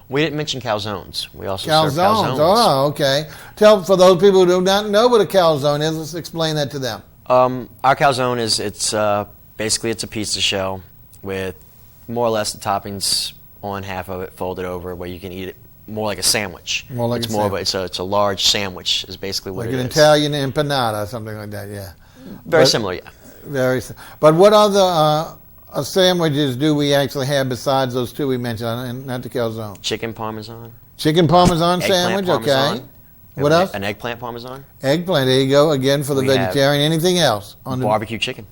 We didn't mention calzones. We also serve Calzones. calzones. Oh, okay. For those people who do not know what a calzone is, let's explain that to them. Our calzone is basically it's a pizza shell with more or less the toppings on half of it folded over, where you can eat it more like a sandwich. More like it's a more sandwich. of it's a large sandwich is basically what Like it an is. Italian empanada or something like that, yeah. Very similar, yeah. But what other sandwiches do we actually have besides those 2 we mentioned, and not the calzone? Chicken parmesan. Chicken parmesan Eggplant sandwich, parmesan. okay. What else? An eggplant parmesan. Eggplant, there you go, again for the We have vegetarian. Anything else? On the Barbecue chicken.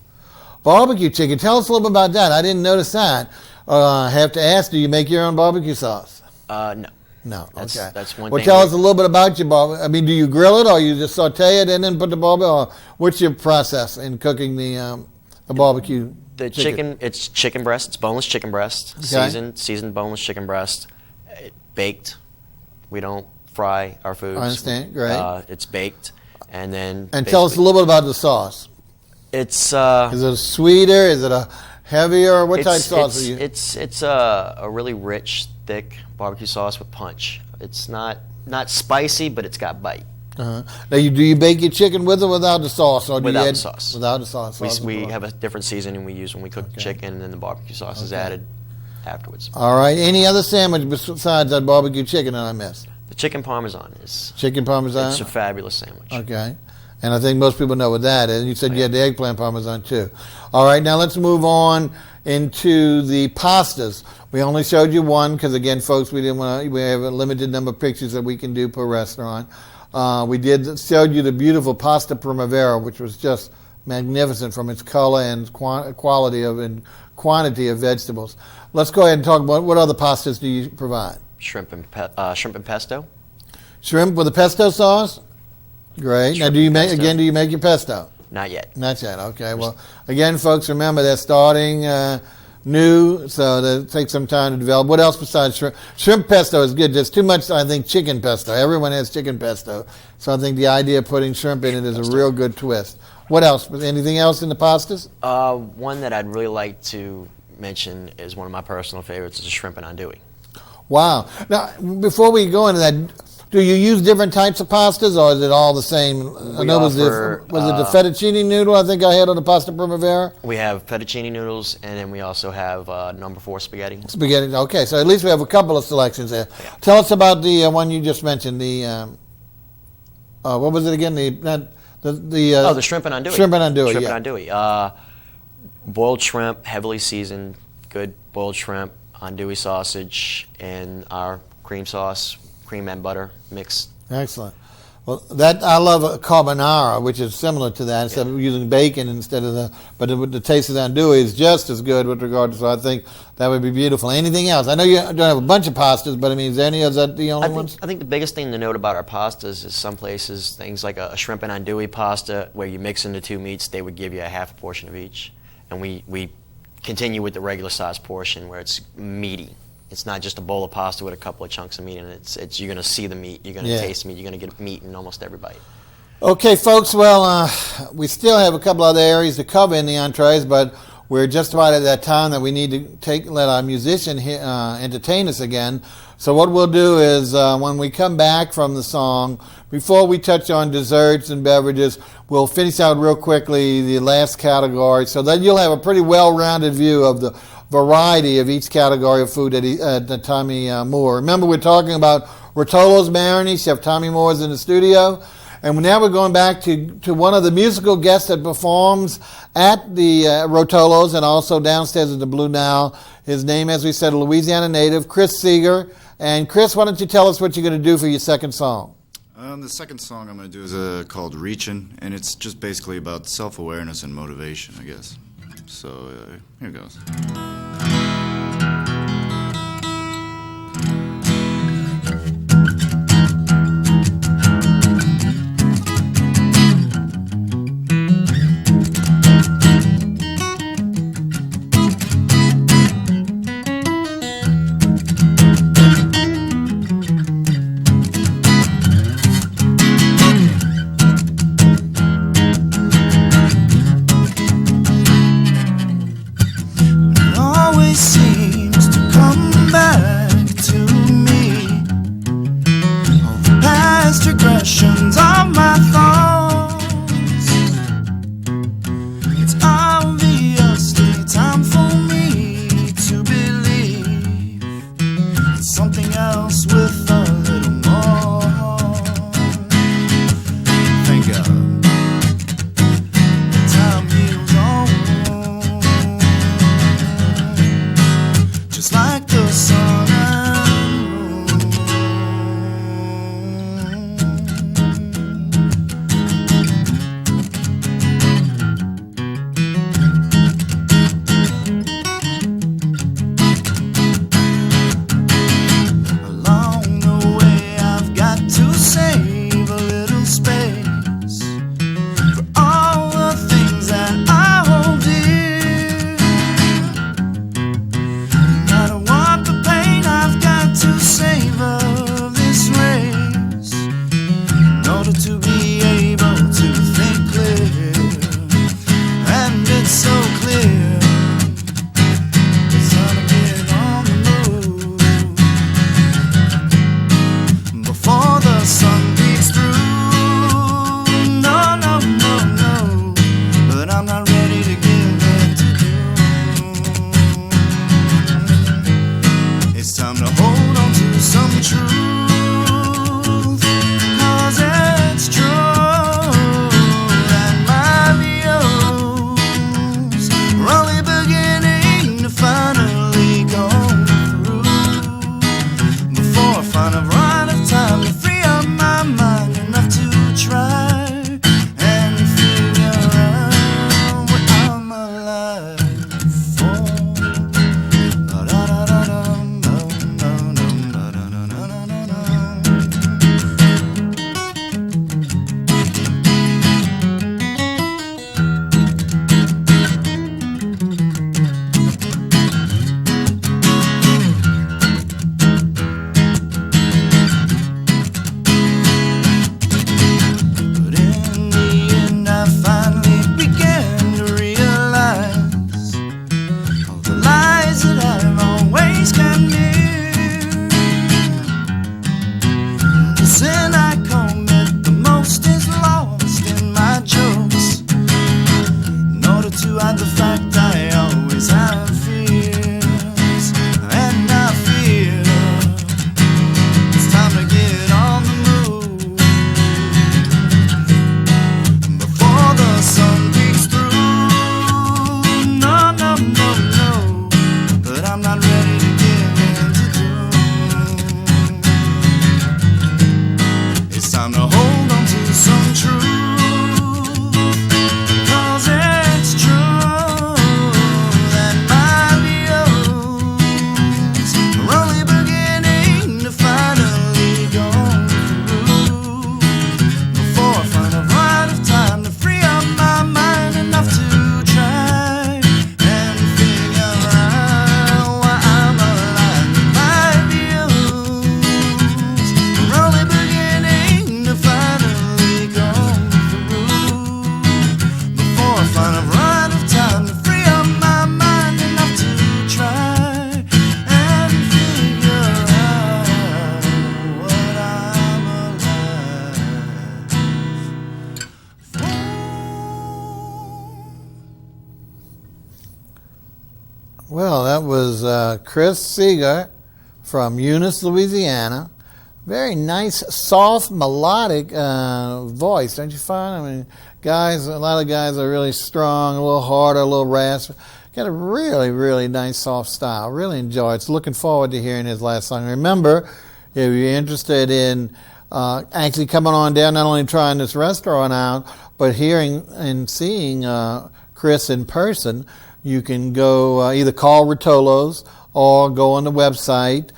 barbecue chicken. Tell us a little bit about that. I didn't notice that. I have to ask, do you make your own barbecue sauce? No. No, That's- okay. that's one Well, thing tell we- us a little bit about your barbecue. I mean, do you grill it or you just saute it and then put the barbecue? Or what's your process in cooking the barbecue? The chicken, it's chicken breast. It's boneless chicken breast. Okay. Seasoned boneless chicken breast. Baked. We don't fry our foods. I understand. Great. It's baked, and then. And tell us a little bit about the sauce. It's Is it a sweeter? Is it a heavier? What type of sauce are you? It's a really rich, thick barbecue sauce with punch. It's not spicy, but it's got bite. Now, do you bake your chicken with or without the sauce? Or do Without you the add, sauce. Without the sauce. We have a different seasoning we use when we cook the chicken, and then the barbecue sauce is added afterwards. All right. Any other sandwich besides that barbecue chicken that I missed? The chicken parmesan is. Chicken parmesan? It's a fabulous sandwich. Okay. And I think most people know what that is. You said you had the eggplant parmesan too. All right, now let's move on into the pastas. We only showed you one because, again, folks, we have a limited number of pictures that we can do per restaurant. We showed you the beautiful pasta primavera, which was just magnificent from its color and quality and quantity of vegetables. Let's go ahead and talk about what other pastas do you provide? Shrimp and pesto. Shrimp with a pesto sauce? Great. Now, do you make your pesto? Not yet. Not yet. Okay. Well, again, folks, remember they're starting new, so it takes some time to develop. What else besides shrimp? Shrimp pesto is good. There's too much, I think, chicken pesto. Everyone has chicken pesto, so I think the idea of putting shrimp in it is a real good twist. What else? Anything else in the pastas? One that I'd really like to mention is one of my personal favorites is shrimp and andouille. Wow. Now, before we go into that, do you use different types of pastas, or is it all the same? I know was it the fettuccine noodle I think I had on the pasta primavera? We have fettuccine noodles, and then we also have number 4 spaghetti. Spaghetti. Okay, so at least we have a couple of selections there. Yeah. Tell us about the one you just mentioned. The what was it again? The shrimp and andouille. Shrimp and andouille. Shrimp and andouille. Boiled shrimp, heavily seasoned, good boiled shrimp, andouille sausage, and our cream sauce, cream and butter mixed. Excellent. Well, I love a carbonara, which is similar to that, instead of using bacon instead of but the taste of the andouille is just as good with regard to. So I think that would be beautiful. Anything else? I know you don't have a bunch of pastas, but I mean, is that the only ones? I think the biggest thing to note about our pastas is some places things like a shrimp and andouille pasta where you mix in the 2 meats, they would give you a half a portion of each, and we continue with the regular size portion where it's meaty. It's not just a bowl of pasta with a couple of chunks of meat in it. It's you're going to see the meat, you're going to taste meat, you're going to get meat in almost every bite. Okay, folks, well, we still have a couple other areas to cover in the entrees, but we're just about at that time that we need to let our musician entertain us again. So what we'll do is when we come back from the song, before we touch on desserts and beverages, we'll finish out real quickly the last category, so that you'll have a pretty well-rounded view of the variety of each category of food at Tommy Moore. Remember, we're talking about Rotolos Marinade. Chef Tommy Moore is in the studio. And now we're going back to one of the musical guests that performs at the Rotolos and also downstairs at the Blue Nile. His name, as we said, a Louisiana native, Chris Seger. And Chris, why don't you tell us what you're going to do for your second song? The second song I'm going to do is called Reachin', and it's just basically about self-awareness and motivation, I guess. So here goes. Well, that was Chris Seger from Eunice, Louisiana. Very nice, soft, melodic voice, don't you find? I mean, a lot of guys are really strong, a little harder, a little raspy. Got a really, really nice, soft style. Really enjoy it. Looking forward to hearing his last song. Remember, if you're interested in actually coming on down, not only trying this restaurant out, but hearing and seeing Chris in person, you can go either call Rotolos or go on the website.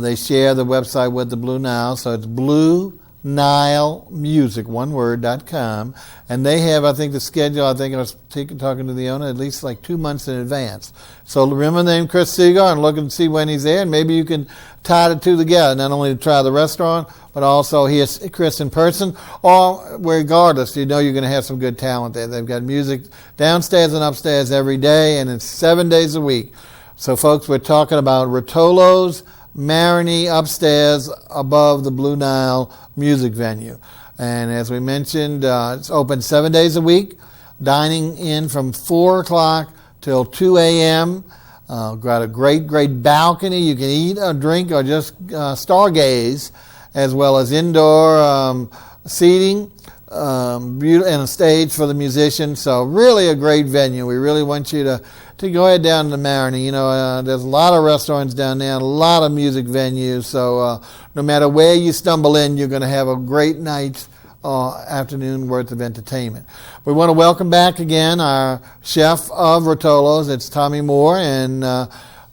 They share the website with the Blue Nile, so it's Blue Nile Music, one word.com. And they have, I think, the schedule, I think I was talking to the owner, at least like 2 months in advance. So remember the name Chris Seger and look and see when he's there, and maybe you can tie the two together, not only to try the restaurant, but also hear Chris in person, or regardless, you know you're going to have some good talent there. They've got music downstairs and upstairs every day, and it's 7 days a week. So folks, we're talking about Rotolos Marini upstairs above the Blue Nile music venue. And as we mentioned, it's open 7 days a week, dining in from 4 o'clock till 2 a.m. Got a great, great balcony. You can eat or drink or just stargaze, as well as indoor seating and a stage for the musicians. So really a great venue. We really want you to go ahead down to Marini. You know, there's a lot of restaurants down there, a lot of music venues. So no matter where you stumble in, you're going to have a great night's afternoon worth of entertainment. We want to welcome back again our chef of Rotolos. It's Tommy Moore, and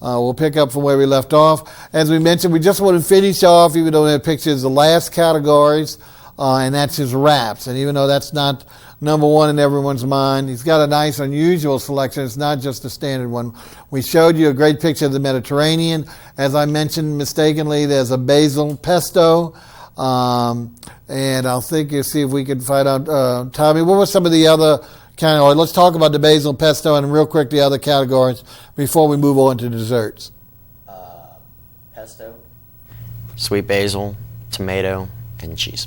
we'll pick up from where we left off. As we mentioned, we just want to finish off, even though we have pictures, the last categories, and that's his wraps. And even though that's not number one in everyone's mind, he's got a nice, unusual selection. It's not just a standard one. We showed you a great picture of the Mediterranean. As I mentioned mistakenly, there's a basil pesto. And I'll think you see if we can find out, Tommy, what were some of the other categories? Let's talk about the basil pesto and real quick the other categories before we move on to desserts. Pesto, sweet basil, tomato, and cheese.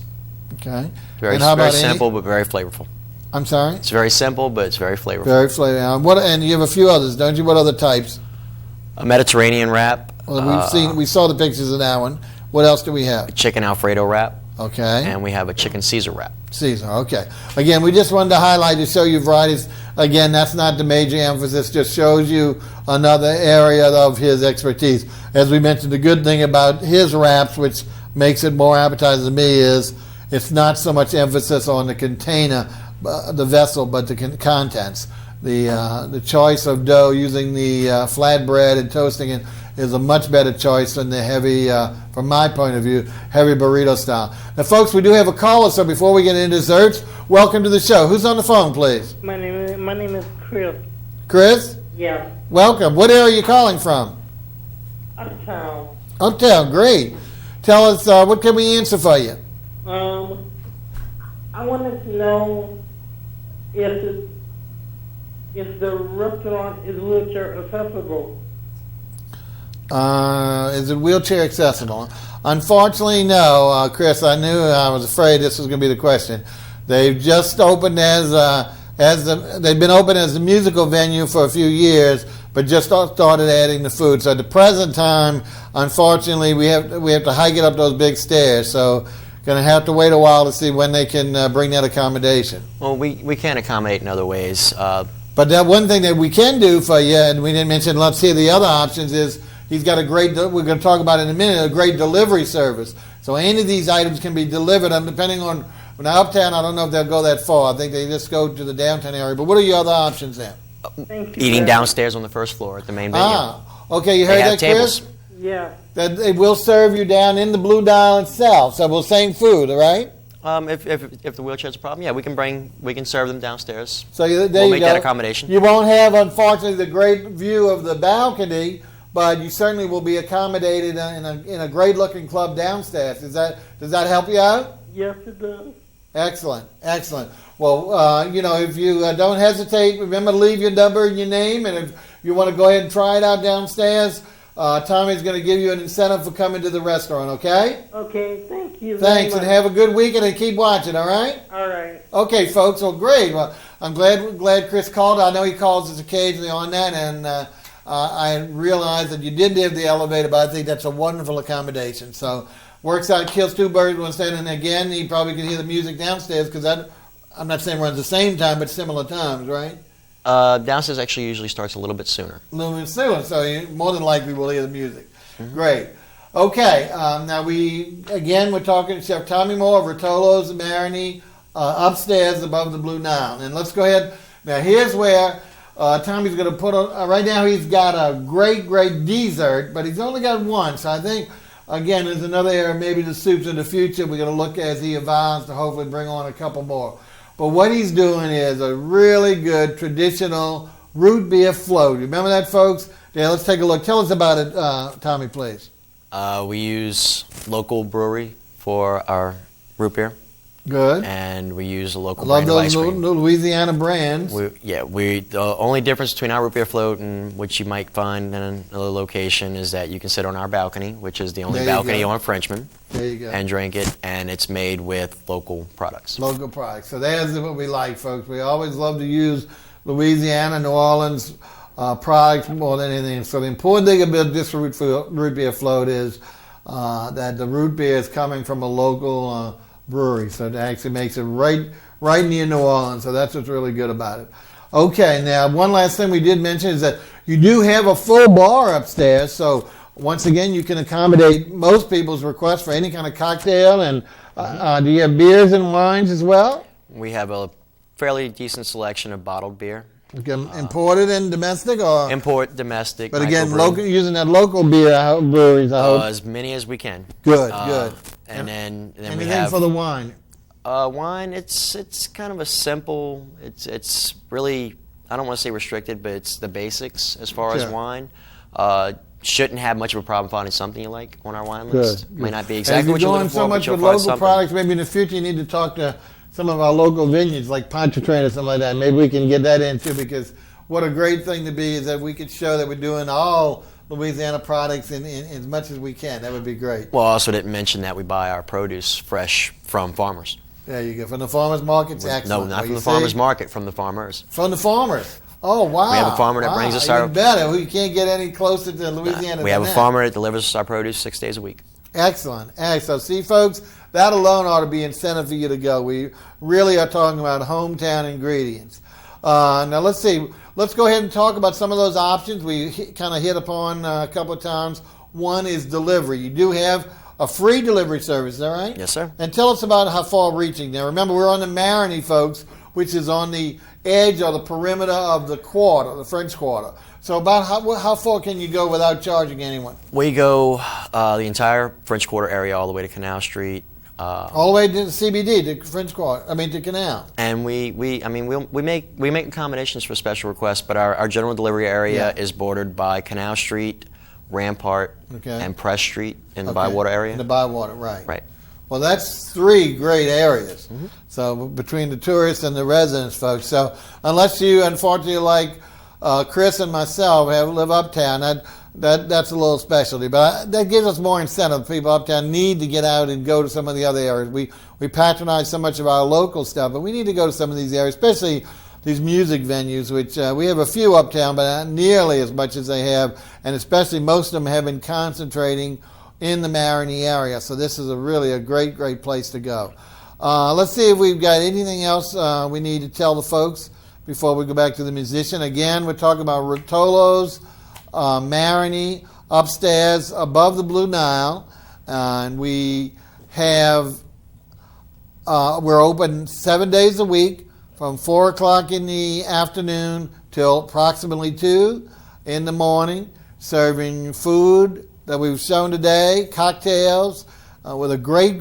Okay. Very simple, but very flavorful. I'm sorry? It's very simple, but it's very flavorful. Very flavorful. And you have a few others, don't you? What other types? A Mediterranean wrap. Well, we saw the pictures of that one. What else do we have? A chicken Alfredo wrap. Okay. And we have a chicken Caesar wrap. Caesar, okay. Again, we just wanted to highlight to show you varieties. Again, that's not the major emphasis, just shows you another area of his expertise. As we mentioned, the good thing about his wraps, which makes it more appetizing to me, is it's not so much emphasis on the container, the vessel, but the contents. The choice of dough using the flatbread and toasting it is a much better choice than the heavy, from my point of view, heavy burrito style. Now, folks, we do have a caller, so before we get into desserts, welcome to the show. Who's on the phone, please? My name is Chris. Chris? Yeah. Welcome. What area are you calling from? Uptown. Uptown, great. Tell us, what can we answer for you? I wanted to know if the restaurant is wheelchair accessible. Is it wheelchair accessible? Unfortunately, no, Chris. I was afraid this was going to be the question. They've just opened they've been open as a musical venue for a few years, but just started adding the food. So at the present time, unfortunately, we have to hike it up those big stairs. So going to have to wait a while to see when they can bring that accommodation. Well, we can accommodate in other ways. But that one thing that we can do for you, and we didn't mention, let's see the other options, is he's got a great, we're going to talk about in a minute, a great delivery service. So any of these items can be delivered, and depending on, now Uptown, I don't know if they'll go that far. I think they just go to the downtown area. But what are your other options then? Eating downstairs on the first floor at the main venue. Okay, you heard that, tables. Chris? Yeah. That they will serve you down in the Blue Nile itself. So we'll same food, all right? If the wheelchair's a problem, yeah, we can serve them downstairs. So we'll make that accommodation. You won't have, unfortunately, the great view of the balcony, but you certainly will be accommodated in a great-looking club downstairs. Does that help you out? Yes, it does. Excellent. Well, if you don't hesitate, remember to leave your number and your name, and if you want to go ahead and try it out downstairs, Tommy's going to give you an incentive for coming to the restaurant, okay? Okay, thank you. Thanks, and have a good weekend and keep watching, all right? All right. Okay, folks, well, great. Well, I'm glad Chris called. I know he calls us occasionally on that, and I realized that you did have the elevator, but I think that's a wonderful accommodation. So works out, kills two birds with one stone. And again, you probably can hear the music downstairs because I'm not saying we're at the same time, but similar times, right? Downstairs actually usually starts a little bit sooner. A little bit sooner, so you more than likely will hear the music. Great. Okay, now we're talking to Chef Tommy Moore of Rotolos and Marini upstairs above the Blue Nile. And let's go ahead. Now here's where Tommy's going to put on, right now he's got a great dessert, but he's only got one. So I think, again, there's another area, maybe the soups in the future. We're going to look as he evolves to hopefully bring on a couple more. But what he's doing is a really good traditional root beer float. Remember that, folks? Yeah, let's take a look. Tell us about it, Tommy, please. We use local brewery for our root beer. Good. And we use a local I love brand of ice those cream. Louisiana brands. The only difference between our root beer float and what you might find in another location is that you can sit on our balcony, which is the only balcony on FRENCHMEN. There you go. And drink it, and it's made with local products. Local products. So that's what we like, folks. We always love to use Louisiana, New Orleans products more than anything. So the important thing about this root beer float is that the root beer is coming from a local brewery. So it actually makes it right near New Orleans. So that's what's really good about it. Okay, now one last thing we did mention is that you do have a full bar upstairs. So once again, you can accommodate most people's requests for any kind of cocktail. And do you have beers and wines as well? We have a fairly decent selection of bottled beer. Okay, imported and domestic, or import, domestic. But again, local, using that local beer breweries. I hope as many as we can. Good. And then anything we have for the wine. Wine. It's kind of a simple. It's really, I don't want to say restricted, but it's the basics as far as wine. Shouldn't have much of a problem finding something you like on our wine list. Might not be exactly what you're looking for, but you'll find something. As you're doing so much with local products, maybe in the future you need to talk to some of our local vineyards like Pontchartrain or something like that. Maybe we can get that in too, because what a great thing to be is that we could show that we're doing all Louisiana products in as much as we can. That would be great. Well, I also didn't mention that we buy our produce fresh from farmers. There you go. From the farmers markets? Excellent. No, not from the farmers market, from the farmers. From the farmers. Oh, wow. We have a farmer that brings us our... Even better. We can't get any closer to Louisiana We have than a farmer that delivers us our produce 6 days a week. Excellent. So see, folks, that alone ought to be incentive for you to go. We really are talking about hometown ingredients. Now, let's see. Let's go ahead and talk about some of those options we kind of hit upon a couple of times. One is delivery. You do have a free delivery service, is that right? Yes, sir. And tell us about how far reaching. Now, remember, we're on the Marini, folks, which is on the edge or the perimeter of the Quarter, the French Quarter. So about how far can you go without charging anyone? We go the entire French Quarter area all the way to Canal Street. All the way to the CBD, to French Quarter, to Canal. And we make accommodations for special requests, but our general delivery area is bordered by Canal Street, Rampart, and Press Street in the Bywater area. In the Bywater, right. Right. Well, that's three great areas. Mm-hmm. So between the tourists and the residents, folks. So unless you, unfortunately, like Chris and myself, live uptown, that's a little specialty. But that gives us more incentive. People uptown need to get out and go to some of the other areas. We patronize so much of our local stuff, but we need to go to some of these areas, especially these music venues, which we have a few uptown, but not nearly as much as they have, and especially most of them have been concentrating in the Marini area. So this is really a great place to go. Let's see if we've got anything else we need to tell the folks before we go back to the musician. Again, we're talking about Rotolos, Marini, upstairs above the Blue Nile, and we have we're open 7 days a week from 4 o'clock in the afternoon till approximately 2 in the morning, serving food that we've shown today, cocktails, with a great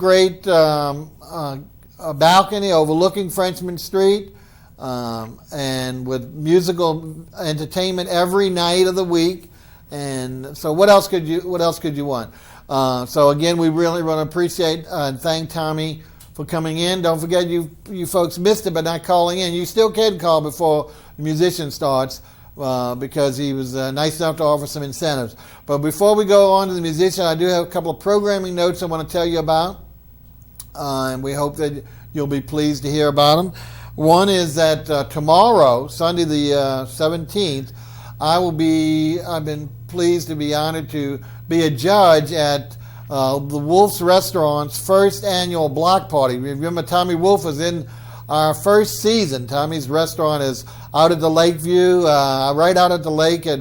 balcony overlooking Frenchman Street, and with musical entertainment every night of the week. And so what else could you want? So again, we really want to appreciate and thank Tommy for coming in. Don't forget, you folks missed it by not calling in. You still can call before the musician starts, because he was nice enough to offer some incentives. But before we go on to the musician, I do have a couple of programming notes I want to tell you about, and we hope that you'll be pleased to hear about them. One is that tomorrow, Sunday the 17th, I've been pleased to be honored to be a judge at the Wolf's Restaurant's first annual block party. Remember, Tommy Wolf was in our first season. Tommy's restaurant is out at the Lakeview, right out at the lake at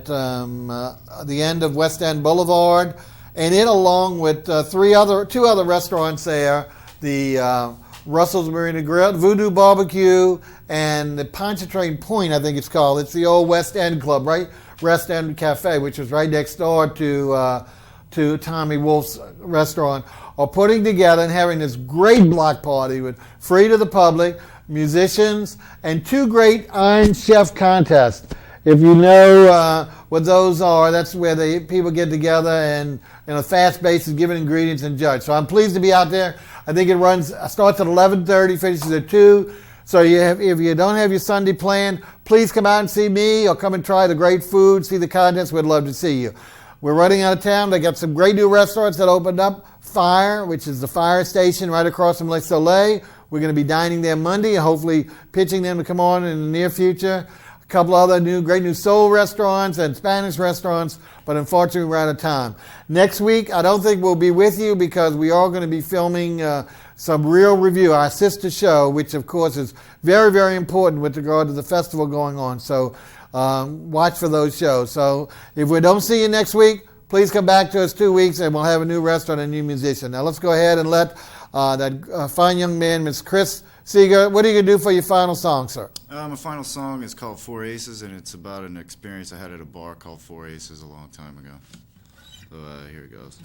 the end of West End Boulevard, and it, along with two other restaurants there, the Russell's Marina Grill, Voodoo Barbecue, and the Pontchartrain Point, I think it's called. It's the old West End Club, right? West End Cafe, which was right next door to Tommy Wolf's restaurant, are putting together and having this great block party with free to the public, musicians, and 2 great Iron Chef contests. If you know what those are, that's where people get together and in a fast basis, giving ingredients and judge. So I'm pleased to be out there. I think it starts at 11:30, finishes at 2. So if you don't have your Sunday planned, please come out and see me, or come and try the great food, see the contest. We'd love to see you. We're running out of town. They got some great new restaurants that opened up. Fire, which is the fire station right across from Le Soleil. We're going to be dining there Monday, and hopefully pitching them to come on in the near future. A couple other great new soul restaurants and Spanish restaurants, but unfortunately we're out of time. Next week, I don't think we'll be with you because we are going to be filming some Real Revue, our sister show, which of course is very, very important with regard to the festival going on. So watch for those shows. So if we don't see you next week, please come back to us 2 weeks and we'll have a new restaurant and a new musician. Now let's go ahead and let that fine young man, Miss Chris Seger, what are you going to do for your final song, sir? My final song is called Four Aces, and it's about an experience I had at a bar called Four Aces a long time ago. So here it goes.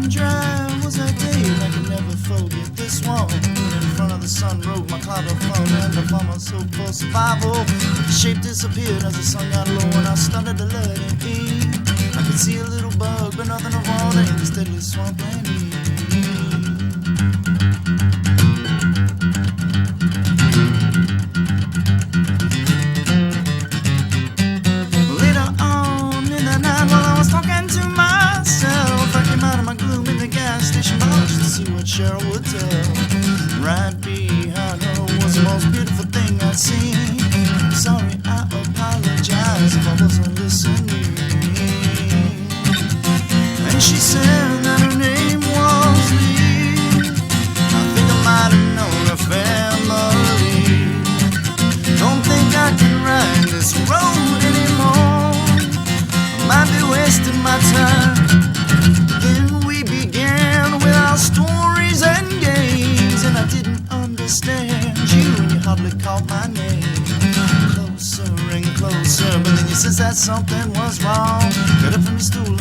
Drive was that day, I can never forget this one. In front of the sunroof, my cloud of phone and the farmer so for survival. The shape disappeared as the sun got low and I started to let it be. I could see a little bug, but nothing of all in this deadly swampland. Later on in the night, while I was talking to myself, I came out of my gloom in the gas station box to see what Cheryl would tell. Right behind her was the most beautiful thing I'd seen. Sorry, I apologize if I wasn't listening. And she said that her name was Lee. I think I might have known her family. Don't think I can ride this road anymore. I might be wasting my time. Then we began with our stories and games, and I didn't understand you, and you hardly called my name. Closer and closer, but then you sensed that something was wrong. Got up from your stool